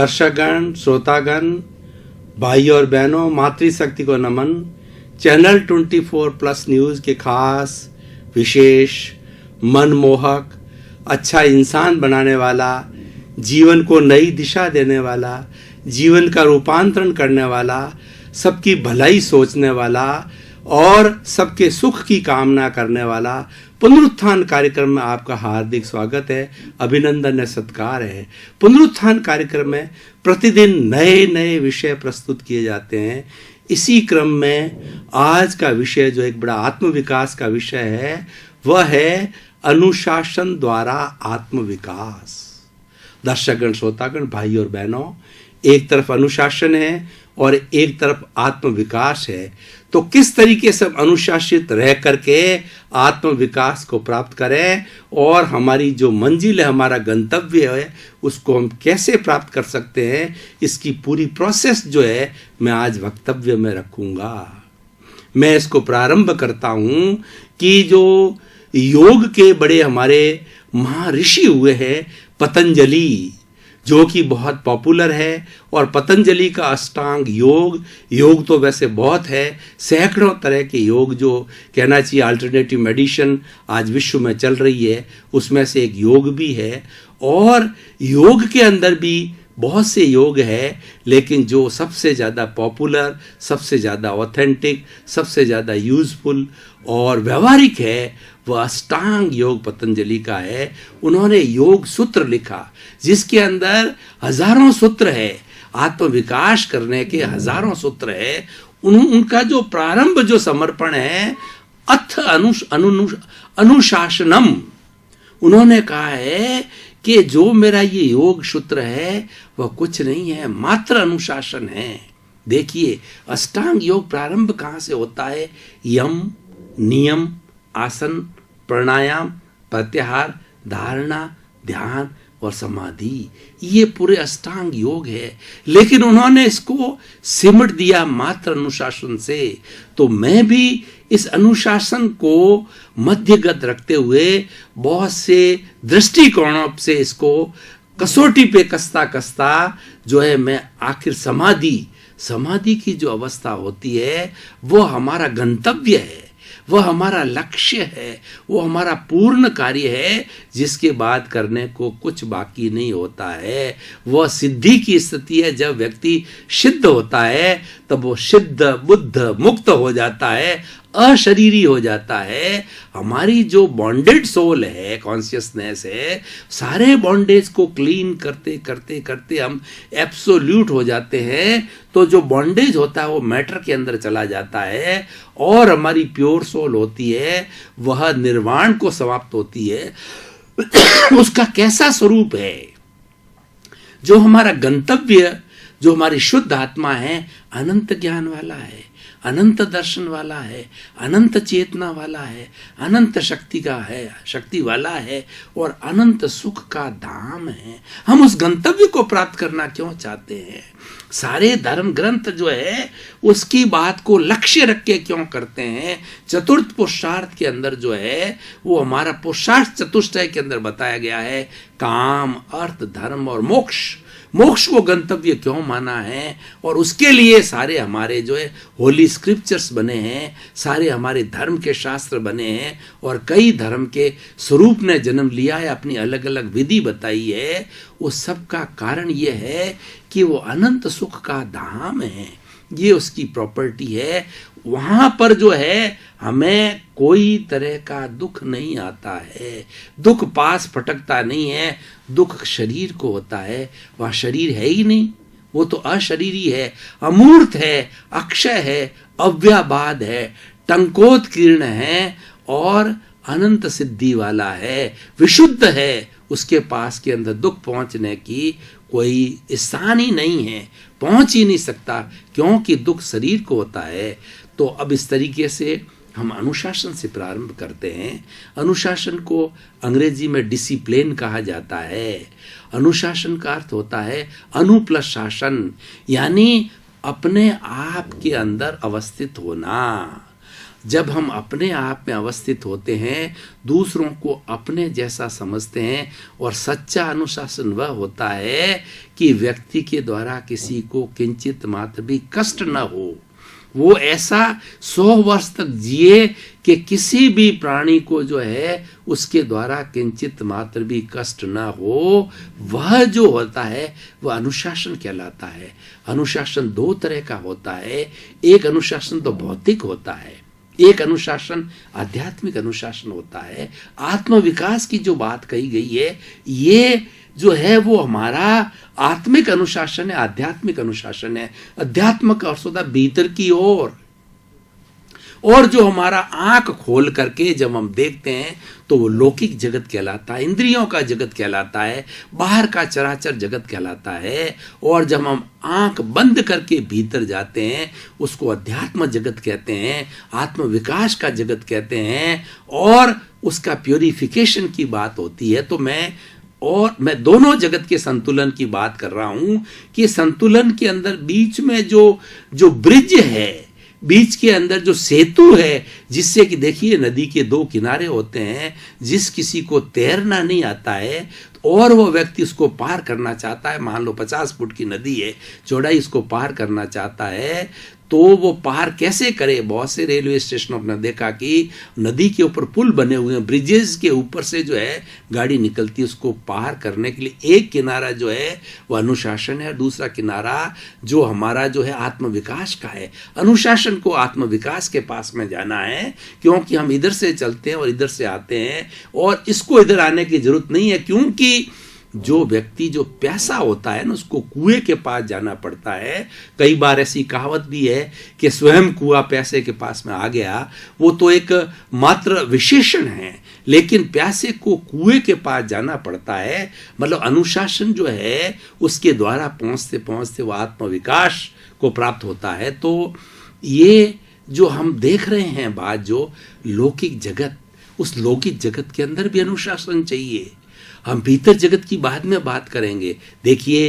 दर्शकगण, श्रोतागण, भाई और बहनों, मातृशक्ति को नमन। चैनल 24+ न्यूज़ के खास, विशेष, मनमोहक, अच्छा इंसान बनाने वाला, जीवन को नई दिशा देने वाला, जीवन का रूपांतरण करने वाला, सबकी भलाई सोचने वाला और सबके सुख की कामना करने वाला पुनरुत्थान कार्यक्रम में आपका हार्दिक स्वागत है, अभिनंदन है, सत्कार है। पुनरुत्थान कार्यक्रम में प्रतिदिन नए नए विषय प्रस्तुत किए जाते हैं। इसी क्रम में आज का विषय जो एक बड़ा आत्मविकास का विषय है, वह है अनुशासन द्वारा आत्मविकास। दर्शकगण, श्रोतागण, भाई और बहनों, एक तरफ अनुशासन है और एक तरफ आत्मविकास है। तो किस तरीके से अनुशासित रह करके आत्मविकास को प्राप्त करें और हमारी जो मंजिल है, हमारा गंतव्य है, उसको हम कैसे प्राप्त कर सकते हैं, इसकी पूरी प्रोसेस जो है मैं आज वक्तव्य में रखूंगा। मैं इसको प्रारंभ करता हूं कि जो योग के बड़े हमारे महर्षि हुए हैं, पतंजलि, जो कि बहुत पॉपुलर है, और पतंजलि का अष्टांग योग तो वैसे बहुत है, सैकड़ों तरह के योग, जो कहना चाहिए अल्टरनेटिव मेडिसिन आज विश्व में चल रही है, उसमें से एक योग भी है। और योग के अंदर भी बहुत से योग है, लेकिन जो सबसे ज़्यादा पॉपुलर, सबसे ज़्यादा ऑथेंटिक, सबसे ज़्यादा यूजफुल और व्यवहारिक है, वह अष्टांग योग पतंजलि का है। उन्होंने योग सूत्र लिखा, जिसके अंदर हजारों सूत्र है, आत्मविकास करने के हजारों सूत्र है। उनका जो प्रारंभ, जो समर्पण है, अथ अनुशासनम। उन्होंने कहा है कि जो मेरा ये योग सूत्र है वह कुछ नहीं है, मात्र अनुशासन है। देखिए, अष्टांग योग प्रारंभ कहाँ से होता है? यम, नियम, आसन, प्राणायाम, प्रत्याहार, धारणा, ध्यान और समाधि, ये पूरे अष्टांग योग है। लेकिन उन्होंने इसको सिमट दिया मात्र अनुशासन से। तो मैं भी इस अनुशासन को मध्यगत रखते हुए बहुत से दृष्टिकोणों से इसको कसौटी पे कसता कसता जो है मैं आखिर समाधि की जो अवस्था होती है, वो हमारा गंतव्य है, वह हमारा लक्ष्य है, वो हमारा पूर्ण कार्य है, जिसके बाद करने को कुछ बाकी नहीं होता है। वह सिद्धि की स्थिति है। जब व्यक्ति सिद्ध होता है तब वो सिद्ध, बुद्ध, मुक्त हो जाता है, अशरीरी हो जाता है। हमारी जो बॉन्डेड सोल है, कॉन्शियसनेस है, सारे बॉन्डेज को क्लीन करते करते करते हम एब्सोल्यूट हो जाते हैं। तो जो बॉन्डेज होता है वो मैटर के अंदर चला जाता है और हमारी प्योर सोल होती है, वह निर्वाण को समाप्त होती है। उसका कैसा स्वरूप है? जो हमारा गंतव्य, जो हमारी शुद्ध आत्मा है, अनंत ज्ञान वाला है, अनंत दर्शन वाला है, अनंत चेतना वाला है, अनंत शक्ति वाला है और अनंत सुख का धाम है। हम उस गंतव्य को प्राप्त करना क्यों चाहते हैं? सारे धर्म ग्रंथ जो है उसकी बात को लक्ष्य रख के क्यों करते हैं? चतुर्थ पुरुषार्थ के अंदर जो है वो हमारा पुरुषार्थ चतुष्टय के अंदर बताया गया है, काम, अर्थ, धर्म और मोक्ष को गंतव्य क्यों माना है। और उसके लिए सारे हमारे जो है होली स्क्रिप्चर्स बने हैं, सारे हमारे धर्म के शास्त्र बने हैं और कई धर्म के स्वरूप ने जन्म लिया है, अपनी अलग अलग विधि बताई है। उस सब का कारण ये है कि वो अनंत सुख का धाम है, ये उसकी प्रॉपर्टी है। वहां पर जो है हमें कोई तरह का दुख नहीं आता है, दुख पास फटकता नहीं है। दुख शरीर को होता है, वह शरीर है ही नहीं, वो तो अशरीरी है, अमूर्त है, अक्षय है, अव्याबाद है, टंकोत्कीर्ण है और अनंत सिद्धि वाला है, विशुद्ध है। उसके पास के अंदर दुख पहुंचने की कोई स्थान ही नहीं है, पहुंच ही नहीं सकता, क्योंकि दुख शरीर को होता है। तो अब इस तरीके से हम अनुशासन से प्रारंभ करते हैं। अनुशासन को अंग्रेजी में डिसिप्लिन कहा जाता है। अनुशासन का अर्थ होता है अनु प्लस शासन, यानी अपने आप के अंदर अवस्थित होना। जब हम अपने आप में अवस्थित होते हैं, दूसरों को अपने जैसा समझते हैं, और सच्चा अनुशासन वह होता है कि व्यक्ति के द्वारा किसी को किंचित मात्र भी कष्ट न हो। वो ऐसा 100 वर्ष तक जिए कि किसी भी प्राणी को जो है उसके द्वारा किंचित मात्र भी कष्ट ना हो। वह जो होता है वह अनुशासन कहलाता है। अनुशासन 2 तरह का होता है। एक अनुशासन तो भौतिक होता है, एक अनुशासन आध्यात्मिक अनुशासन होता है। आत्म विकास की जो बात कही गई है, ये जो है वो हमारा आत्मिक अनुशासन है, आध्यात्मिक अनुशासन है। अध्यात्म का अर्थ होता है भीतर की ओर, और जो हमारा आंख खोल करके जब हम देखते हैं तो वो लौकिक जगत कहलाता है, इंद्रियों का जगत कहलाता है, बाहर का चराचर जगत कहलाता है। और जब हम आंख बंद करके भीतर जाते हैं उसको अध्यात्म जगत कहते हैं, आत्म विकास का जगत कहते हैं, और उसका प्योरिफिकेशन की बात होती है। तो मैं दोनों जगत के संतुलन की बात कर रहा हूं कि संतुलन के अंदर बीच में जो ब्रिज है, बीच के अंदर जो सेतु है, जिससे कि देखिए नदी के 2 किनारे होते हैं। जिस किसी को तैरना नहीं आता है और वो व्यक्ति उसको पार करना चाहता है, मान लो 50 फुट की नदी है, चौड़ाई उसको पार करना चाहता है, तो वो पार कैसे करे। बहुत से रेलवे स्टेशनों पर देखा कि नदी के ऊपर पुल बने हुए हैं, ब्रिजेस के ऊपर से जो है गाड़ी निकलती है। उसको पार करने के लिए एक किनारा जो है वो अनुशासन है, दूसरा किनारा जो हमारा जो है आत्म विकास का है। अनुशासन को आत्म विकास के पास में जाना है, क्योंकि हम इधर से चलते हैं और इधर से आते हैं, और इसको इधर आने की जरूरत नहीं है, क्योंकि जो व्यक्ति जो प्यासा होता है ना उसको कुएं के पास जाना पड़ता है। कई बार ऐसी कहावत भी है कि स्वयं कुआं प्यासे के पास में आ गया, वो तो एक मात्र विशेषण है, लेकिन प्यासे को कुएं के पास जाना पड़ता है। मतलब अनुशासन जो है उसके द्वारा पहुंचते पहुंचते वो आत्म विकास को प्राप्त होता है। तो ये जो हम देख रहे हैं बात, जो लौकिक जगत, उस लौकिक जगत के अंदर भी अनुशासन चाहिए। हम भीतर जगत की बाद में बात करेंगे। देखिए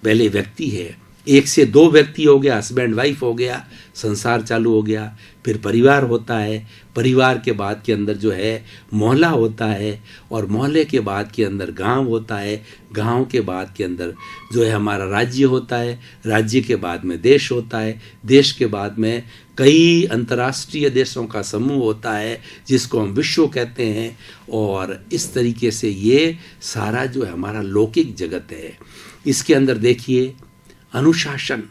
पहले व्यक्ति है, 1 से 2 व्यक्ति हो गया, हस्बैंड वाइफ हो गया, संसार चालू हो गया। फिर परिवार होता है, परिवार के बाद के अंदर जो है मोहल्ला होता है, और मोहल्ले के बाद के अंदर गांव होता है, गांव के बाद के अंदर जो है हमारा राज्य होता है, राज्य के बाद में देश होता है, देश के बाद में कई अंतर्राष्ट्रीय देशों का समूह होता है जिसको हम विश्व कहते हैं। और इस तरीके से ये सारा जो है हमारा लौकिक जगत है। इसके अंदर देखिए अनुशासन।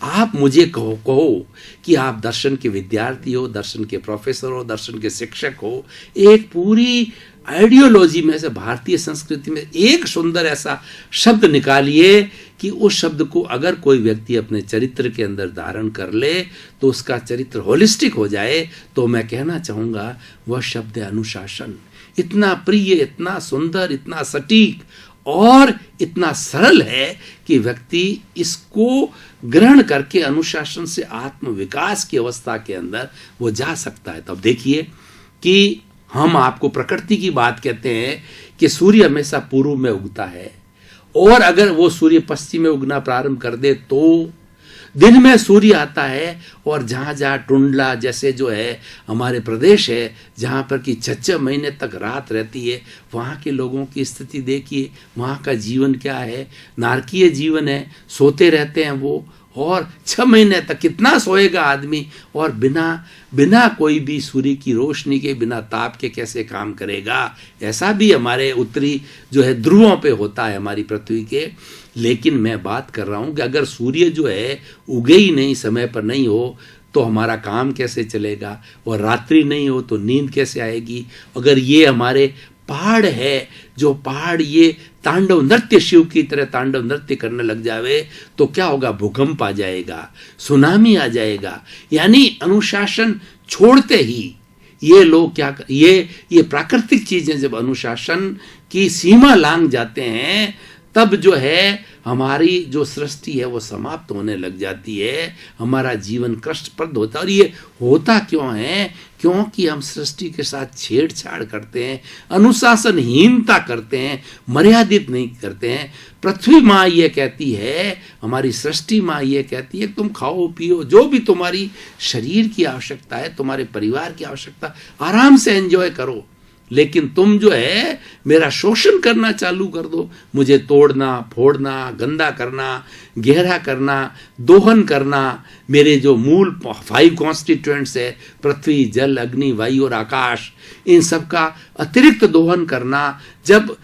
आप मुझे कहो कि आप दर्शन के विद्यार्थी हो, दर्शन के प्रोफेसर हो, दर्शन के शिक्षक हो, एक पूरी आइडियोलॉजी में से भारतीय संस्कृति में एक सुंदर ऐसा शब्द निकालिए कि उस शब्द को अगर कोई व्यक्ति अपने चरित्र के अंदर धारण कर ले तो उसका चरित्र होलिस्टिक हो जाए। तो मैं कहना चाहूँगा वह शब्द है अनुशासन। इतना प्रिय, इतना सुंदर, इतना सटीक और इतना सरल है कि व्यक्ति इसको ग्रहण करके अनुशासन से आत्म विकास की अवस्था के अंदर वो जा सकता है। तब देखिए कि हम आपको प्रकृति की बात कहते हैं कि सूर्य हमेशा पूर्व में उगता है, और अगर वो सूर्य पश्चिम में उगना प्रारंभ कर दे तो दिन में सूर्य आता है, और जहाँ जहाँ टुंडला जैसे जो है हमारे प्रदेश है जहाँ पर कि 6 महीने तक रात रहती है, वहाँ के लोगों की स्थिति देखिए, वहाँ का जीवन क्या है, नारकीय जीवन है, सोते रहते हैं वो, और 6 महीने तक कितना सोएगा आदमी, और बिना कोई भी सूर्य की रोशनी के, बिना ताप के कैसे काम करेगा। ऐसा भी हमारे उत्तरी जो है ध्रुवों पे होता है हमारी पृथ्वी के। लेकिन मैं बात कर रहा हूँ कि अगर सूर्य जो है उगे ही नहीं, समय पर नहीं हो, तो हमारा काम कैसे चलेगा, और रात्रि नहीं हो तो नींद कैसे आएगी। अगर ये हमारे पहाड़ है, जो पहाड़ ये तांडव नृत्य, शिव की तरह तांडव नृत्य करने लग जावे तो क्या होगा, भूकंप आ जाएगा, सुनामी आ जाएगा। यानी अनुशासन छोड़ते ही ये लोग क्या, ये प्राकृतिक चीजें जब अनुशासन की सीमा लांघ जाते हैं तब जो है हमारी जो सृष्टि है वो समाप्त होने लग जाती है, हमारा जीवन कष्टप्रद होता है। और ये होता क्यों है? क्योंकि हम सृष्टि के साथ छेड़छाड़ करते हैं, अनुशासनहीनता करते हैं, मर्यादित नहीं करते हैं। पृथ्वी माँ ये कहती है, हमारी सृष्टि माँ ये कहती है, तुम खाओ पियो, जो भी तुम्हारी शरीर की आवश्यकता है, तुम्हारे परिवार की आवश्यकता, आराम से एंजॉय करो। लेकिन तुम जो है मेरा शोषण करना चालू कर दो, मुझे तोड़ना, फोड़ना, गंदा करना, गहरा करना, दोहन करना, मेरे जो मूल 5 कॉन्स्टिट्यूएंट्स है, पृथ्वी, जल, अग्नि, वायु और आकाश, इन सब का अतिरिक्त दोहन करना। जब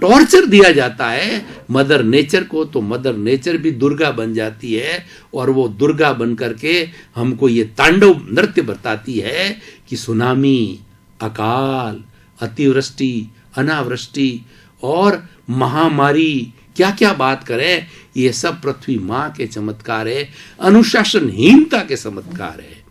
टॉर्चर दिया जाता है मदर नेचर को, तो मदर नेचर भी दुर्गा बन जाती है, और वो दुर्गा बन करके हमको ये तांडव नृत्य बताती है कि सुनामी, अकाल, अतिवृष्टि, अनावृष्टि और महामारी, क्या क्या बात करें, ये सब पृथ्वी माँ के चमत्कार है, अनुशासनहीनता के चमत्कार है।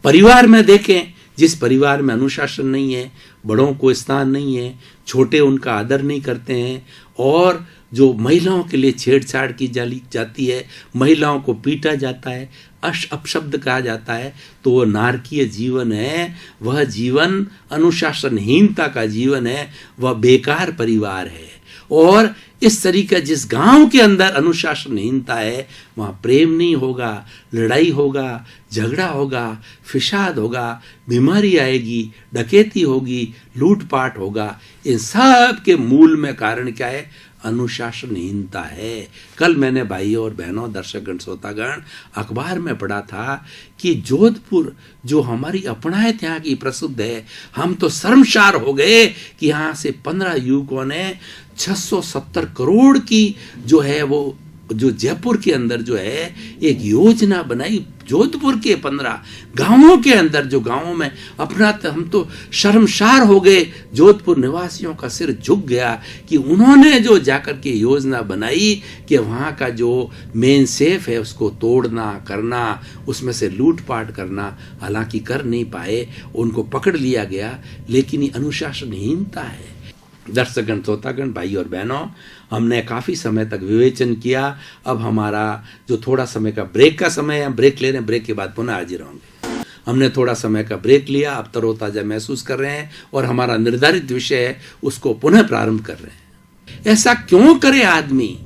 परिवार में देखें, जिस परिवार में अनुशासन नहीं है, बड़ों को स्थान नहीं है, छोटे उनका आदर नहीं करते हैं, और जो महिलाओं के लिए छेड़छाड़ की जाती है, महिलाओं को पीटा जाता है, अपशब्द कहा जाता है, तो वो नारकीय जीवन है, वह जीवन अनुशासनहीनता का जीवन है, वह बेकार परिवार है। और इस तरीका जिस गांव के अंदर अनुशासनहीनता है, वहाँ प्रेम नहीं होगा, लड़ाई होगा, झगड़ा होगा, फिसाद होगा, बीमारी आएगी, डकैती होगी, लूटपाट होगा। इन सब के मूल में कारण क्या है? अनुशासनहीनता है। कल मैंने भाइयों और बहनों, दर्शकगण, श्रोतागण, अखबार में पढ़ा था कि जोधपुर जो हमारी अपनायत यहाँ की प्रसिद्ध है, हम तो शर्मसार हो गए कि यहाँ से 15 युवकों ने 670 करोड़ की जो है वो जो जयपुर के अंदर जो है एक योजना बनाई, जोधपुर के 15 गांवों के अंदर, जो गांवों में अपना, हम तो शर्मसार हो गए। जोधपुर निवासियों का सिर झुक गया कि उन्होंने जो जाकर के योजना बनाई कि वहाँ का जो मेन सेफ है उसको तोड़ना, करना, उसमें से लूटपाट करना, हालांकि कर नहीं पाए, उनको पकड़ लिया गया। लेकिन ये अनुशासनहीनता है। दर्शकगण, श्रोतागण, भाई और बहनों, हमने काफ़ी समय तक विवेचन किया। अब हमारा जो थोड़ा समय का ब्रेक का समय है, ब्रेक ले रहे हैं, ब्रेक के बाद पुनः हाजिर होंगे। हमने थोड़ा समय का ब्रेक लिया, अब तरोताज़ा महसूस कर रहे हैं और हमारा निर्धारित विषय है उसको पुनः प्रारंभ कर रहे हैं। ऐसा क्यों करे आदमी?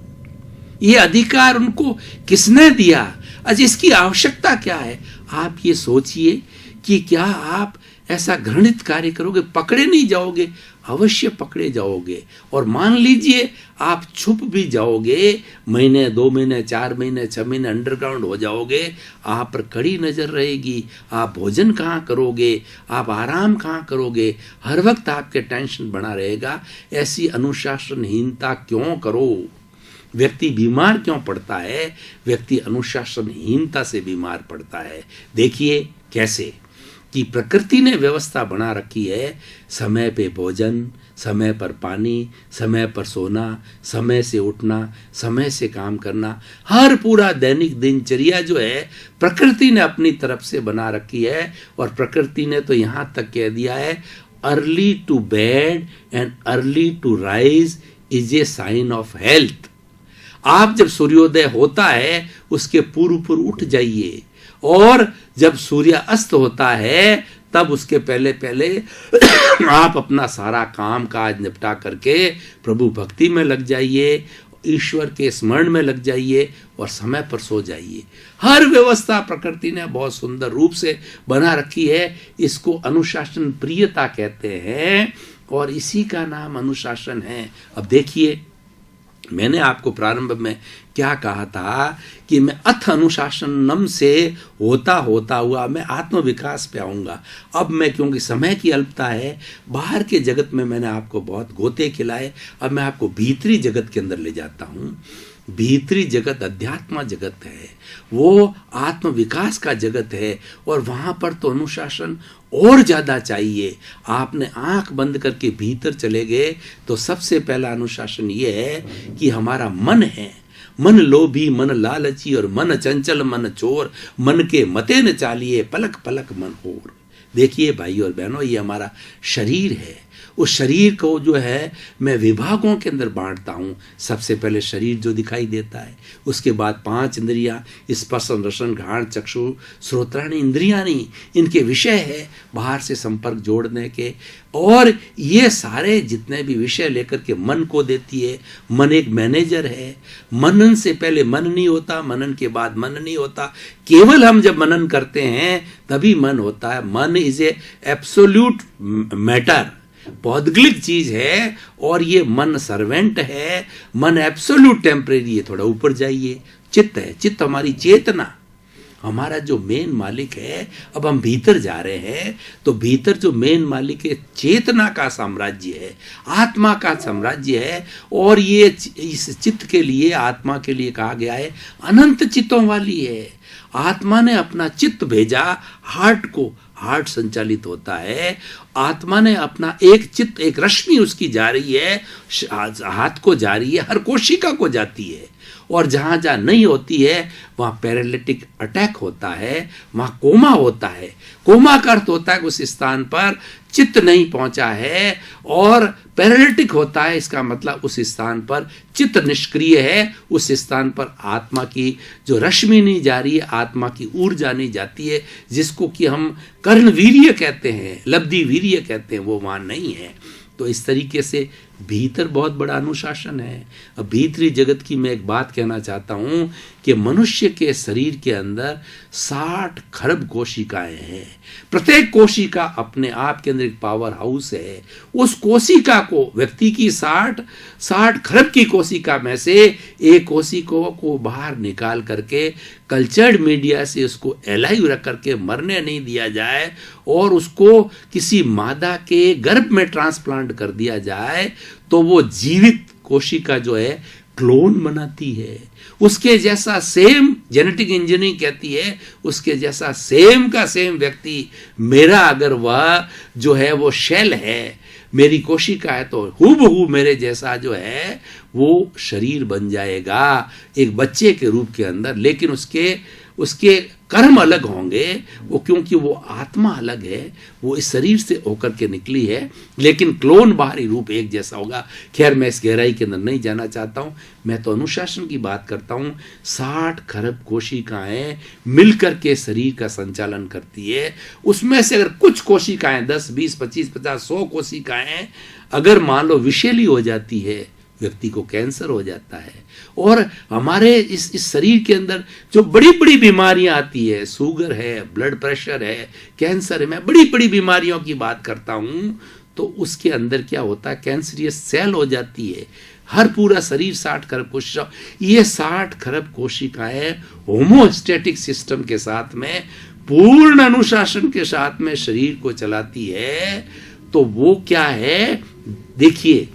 ये अधिकार उनको किसने दिया? आज इसकी आवश्यकता क्या है? आप ये सोचिए कि क्या आप ऐसा घृणित कार्य करोगे? पकड़े नहीं जाओगे? अवश्य पकड़े जाओगे। और मान लीजिए आप छुप भी जाओगे, महीने, 2 महीने, 4 महीने, 6 महीने अंडरग्राउंड हो जाओगे, आप पर कड़ी नजर रहेगी। आप भोजन कहाँ करोगे? आप आराम कहाँ करोगे? हर वक्त आपके टेंशन बना रहेगा। ऐसी अनुशासनहीनता क्यों करो? व्यक्ति बीमार क्यों पड़ता है? व्यक्ति अनुशासनहीनता से बीमार पड़ता है। देखिए कैसे कि प्रकृति ने व्यवस्था बना रखी है, समय पे भोजन, समय पर पानी, समय पर सोना, समय से उठना, समय से काम करना, हर पूरा दैनिक दिनचर्या जो है प्रकृति ने अपनी तरफ से बना रखी है। और प्रकृति ने तो यहाँ तक कह दिया है, early to bed and early to rise is a sign of health. आप जब सूर्योदय होता है उसके पूर्व उठ जाइए, और जब सूर्य अस्त होता है तब उसके पहले पहले आप अपना सारा काम काज निपटा करके प्रभु भक्ति में लग जाइए, ईश्वर के स्मरण में लग जाइए और समय पर सो जाइए। हर व्यवस्था प्रकृति ने बहुत सुंदर रूप से बना रखी है। इसको अनुशासन प्रियता कहते हैं और इसी का नाम अनुशासन है। अब देखिए, मैंने आपको प्रारंभ में क्या कहा था कि मैं अथ अनुशासनम से होता हुआ मैं आत्म विकास पे आऊँगा। अब मैं, क्योंकि समय की अल्पता है, बाहर के जगत में मैंने आपको बहुत गोते खिलाए, अब मैं आपको भीतरी जगत के अंदर ले जाता हूँ। भीतरी जगत अध्यात्म जगत है, वो आत्म विकास का जगत है, और वहाँ पर तो अनुशासन और ज़्यादा चाहिए। आपने आंख बंद करके भीतर चले गए तो सबसे पहला अनुशासन ये है कि हमारा मन है, मन लोभी, मन लालची और मन चंचल, मन चोर, मन के मते न चालिए, पलक पलक मन और। देखिए भाई और बहनों, ये हमारा शरीर है उस शरीर को जो है मैं विभागों के अंदर बांटता हूँ। सबसे पहले शरीर जो दिखाई देता है, उसके बाद 5 इंद्रियाँ, स्पर्श रसन घ्राण चक्षु श्रोत्राणी इंद्रियाणी, इनके विषय है बाहर से संपर्क जोड़ने के, और ये सारे जितने भी विषय लेकर के मन को देती है। मन एक मैनेजर है। मनन से पहले मन नहीं होता, मनन के बाद मन नहीं होता। केवल हम जब मनन करते हैं तभी मन होता है। मन इज ए एब्सोल्यूट मैटर, पौद्गलिक चीज है, और ये मन सर्वेंट है। मन एब्सोल्यूट टेम्परेरी है। थोड़ा ऊपर जाइए, चित्त है। चित्त हमारी चेतना, हमारा जो मेन मालिक है। अब हम भीतर जा रहे हैं तो भीतर जो मेन मालिक है, चेतना का साम्राज्य है, आत्मा का साम्राज्य है। और ये इस चित्त के लिए, आत्मा के लिए कहा गया है अनंत चित्तों वाली है। आत्मा ने अपना चित्त भेजा हार्ट को, हार्ट संचालित होता है। आत्मा ने अपना एक चित्त, एक रश्मि उसकी जा रही है, हाथ को जा रही है, हर कोशिका को जाती है। और जहां जहां नहीं होती है वहां पैरालिटिक अटैक होता है, वहां कोमा होता है। कोमा का अर्थ होता है उस स्थान पर चित्त नहीं पहुंचा है, और पैरालिटिक होता है, इसका मतलब उस स्थान पर चित्त निष्क्रिय है। उस स्थान पर आत्मा की जो रश्मि नहीं जा रही है, आत्मा की ऊर्जा नहीं जाती है, जिसको कि हम कर्ण वीर्य कहते हैं, लब्धि वीर्य कहते हैं, वो वहां नहीं है। तो इस तरीके से भीतर बहुत बड़ा अनुशासन है। अब भीतरी जगत की मैं एक बात कहना चाहता हूं कि मनुष्य के शरीर के अंदर 60 खरब कोशिकाएं हैं। प्रत्येक कोशिका अपने आप के अंदर एक पावर हाउस है। उस कोशिका को, व्यक्ति की 60 खरब की कोशिका में से एक कोशिका को बाहर निकाल करके कल्चर्ड मीडिया से उसको एलाइव रख करके मरने नहीं दिया जाए, और उसको किसी मादा के गर्भ में ट्रांसप्लांट कर दिया जाए, तो वो जीवित कोशिका जो है क्लोन बनाती है। उसके जैसा सेम, जेनेटिक इंजीनियरिंग कहती है, उसके जैसा सेम का सेम व्यक्ति, मेरा अगर वह जो है वो शेल है, मेरी कोशिका है, तो हूबहू मेरे जैसा जो है वो शरीर बन जाएगा एक बच्चे के रूप के अंदर। लेकिन उसके कर्म अलग होंगे, वो क्योंकि वो आत्मा अलग है, वो इस शरीर से होकर के निकली है, लेकिन क्लोन बाहरी रूप एक जैसा होगा। खैर, मैं इस गहराई के अंदर नहीं जाना चाहता हूं, मैं तो अनुशासन की बात करता हूं। 60 खरब कोशिकाएं मिलकर के शरीर का संचालन करती है। उसमें से अगर कुछ कोशिकाएं 10, 20, 25, 50, 100 कोशिकाएं अगर मान लो विषैली हो जाती है, व्यक्ति को कैंसर हो जाता है। और हमारे इस शरीर के अंदर जो बड़ी बड़ी बीमारियां आती है, शुगर है, ब्लड प्रेशर है, कैंसर है, मैं बड़ी बड़ी बीमारियों की बात करता हूं, तो उसके अंदर क्या होता है, कैंसरियस सेल हो जाती है। हर पूरा शरीर 60 खरब कोशिका, ये 60 खरब कोशिकाएं होमोस्टैटिक सिस्टम के साथ में, पूर्ण अनुशासन के साथ में शरीर को चलाती है। तो वो क्या है, देखिए,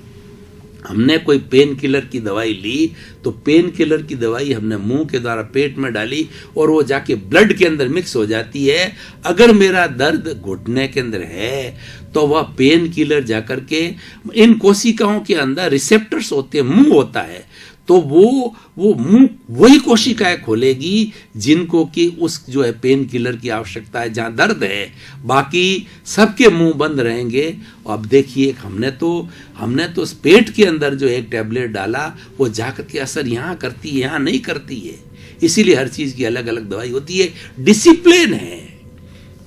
हमने कोई पेन किलर की दवाई ली, तो पेन किलर की दवाई हमने मुंह के द्वारा पेट में डाली और वो जाके ब्लड के अंदर मिक्स हो जाती है। अगर मेरा दर्द घुटने के अंदर है तो वह पेन किलर जाकर के इन कोशिकाओं के अंदर रिसेप्टर्स होते हैं, मुंह होता है, तो वो मुंह वही कोशिकाएं खोलेगी जिनको कि उस जो है पेन किलर की आवश्यकता है, जहां दर्द है। बाकी सबके मुंह बंद रहेंगे। अब देखिए, हमने तो पेट के अंदर जो एक टैबलेट डाला, वो जाकर के असर यहाँ करती है, यहाँ नहीं करती है। इसीलिए हर चीज की अलग अलग दवाई होती है। डिसिप्लिन है,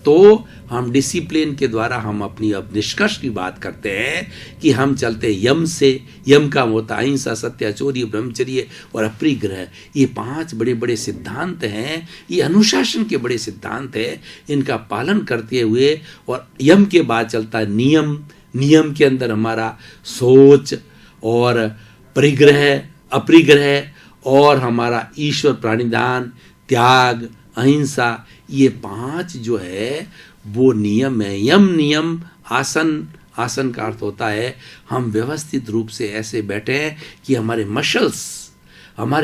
तो हम डिसिप्लिन के द्वारा हम अपनी अब निष्कर्ष की बात करते हैं कि हम चलते यम से। यम का होता अहिंसा, सत्य, चोरी, ब्रह्मचर्य और अपरिग्रह। ये 5 बड़े बड़े सिद्धांत हैं, ये अनुशासन के बड़े सिद्धांत हैं। इनका पालन करते हुए, और यम के बाद चलता है नियम। नियम के अंदर हमारा सोच और परिग्रह, अपरिग्रह, और हमारा ईश्वर प्राणिदान, त्याग, अहिंसा, ये 5 जो है वो नियम है। यम नियम आसन, आसन का अर्थ होता है हम व्यवस्थित रूप से ऐसे बैठे हैं कि हमारे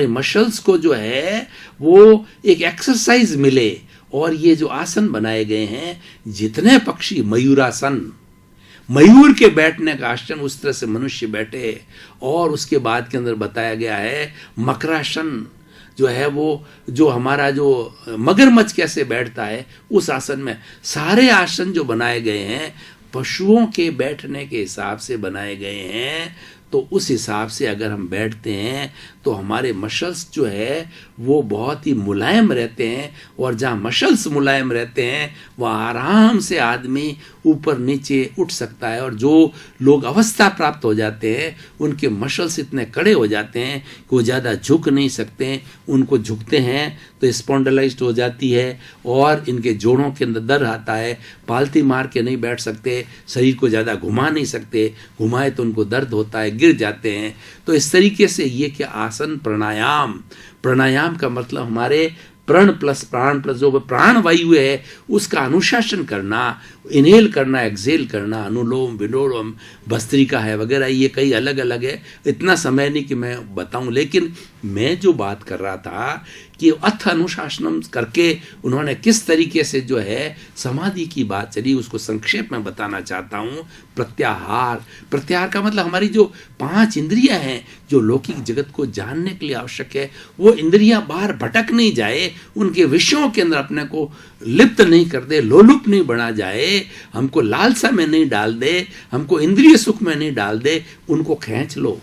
मसल्स को जो है वो एक एक्सरसाइज मिले। और ये जो आसन बनाए गए हैं, जितने पक्षी, मयूरासन, मयूर के बैठने का आसन, उस तरह से मनुष्य बैठे। और उसके बाद के अंदर बताया गया है मकरासन, जो है वो जो हमारा जो मगरमच्छ कैसे बैठता है, उस आसन में। सारे आसन जो बनाए गए हैं पशुओं के बैठने के हिसाब से बनाए गए हैं, तो उस हिसाब से अगर हम बैठते हैं तो हमारे मसल्स जो है वो बहुत ही मुलायम रहते हैं, और जहाँ मसल्स मुलायम रहते हैं वहाँ आराम से आदमी ऊपर नीचे उठ सकता है। और जो लोग अवस्था प्राप्त हो जाते हैं उनके मसल्स इतने कड़े हो जाते हैं कि वो ज़्यादा झुक नहीं सकते हैं, उनको झुकते हैं तो स्पॉन्डिलाइज्ड हो जाती है और इनके जोड़ों के अंदर दर्द आता है, पालती मार के नहीं बैठ सकते, शरीर को ज़्यादा घुमा नहीं सकते, घुमाए तो उनको दर्द होता है, गिर जाते हैं। तो इस तरीके से ये क्या आसन प्राणायाम, प्राणायाम का मतलब हमारे प्रण प्लस प्राण प्लस जो प्राण वायु है उसका अनुशासन करना, इनहेल करना, एक्सेल करना, अनुलोम विलोम भस्त्रिका है वगैरह, ये कई अलग अलग है, इतना समय नहीं कि मैं बताऊं। लेकिन मैं जो बात कर रहा था कि अथ अनुशासनम करके उन्होंने किस तरीके से जो है समाधि की बात चली, उसको संक्षेप में बताना चाहता हूँ। प्रत्याहार, प्रत्याहार का मतलब हमारी जो 5 इंद्रियां हैं जो लौकिक जगत को जानने के लिए आवश्यक है, वो इंद्रियां बाहर भटक नहीं जाए, उनके विषयों के अंदर अपने को लिप्त नहीं कर दे, लोलुप नहीं बना जाए, हमको लालसा में नहीं डाल दे, हमको इंद्रिय सुख में नहीं डाल दे, उनको खींच लो।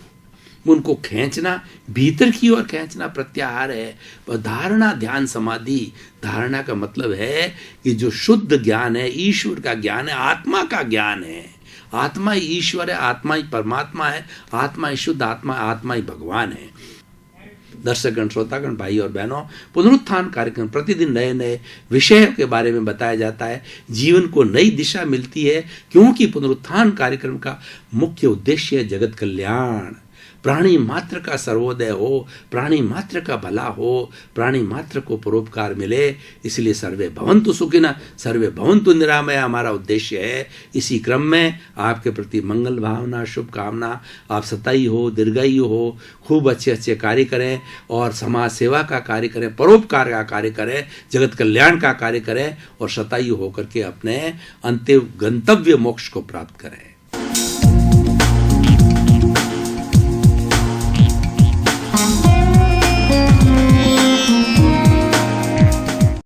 उनको खींचना, भीतर की ओर खींचना प्रत्याहार है। धारणा ध्यान समाधि, धारणा का मतलब है कि जो शुद्ध ज्ञान है, ईश्वर का ज्ञान है, आत्मा का ज्ञान है, आत्मा ही ईश्वर है, आत्मा ही परमात्मा है, आत्मा ही शुद्ध आत्मा, आत्मा ही भगवान है। दर्शकगण, श्रोतागण, भाई और बहनों, पुनरुत्थान कार्यक्रम प्रतिदिन नए नए विषयों के बारे में बताया जाता है, जीवन को नई दिशा मिलती है, क्योंकि पुनरुत्थान कार्यक्रम का मुख्य उद्देश्य है जगत कल्याण। प्राणी मात्र का सर्वोदय हो, प्राणी मात्र का भला हो, प्राणी मात्र को परोपकार मिले, इसलिए सर्वे भवन्तु सुखिनः सर्वे भवन्तु निरामया हमारा उद्देश्य है। इसी क्रम में आपके प्रति मंगल भावना, शुभकामना, आप सतायु हो, दीर्घायु हो, खूब अच्छे अच्छे कार्य करें और समाज सेवा का कार्य करें, परोपकार का कार्य करें, जगत कल्याण का कार्य करें और शतायु होकर के अपने अंतिम गंतव्य मोक्ष को प्राप्त करें।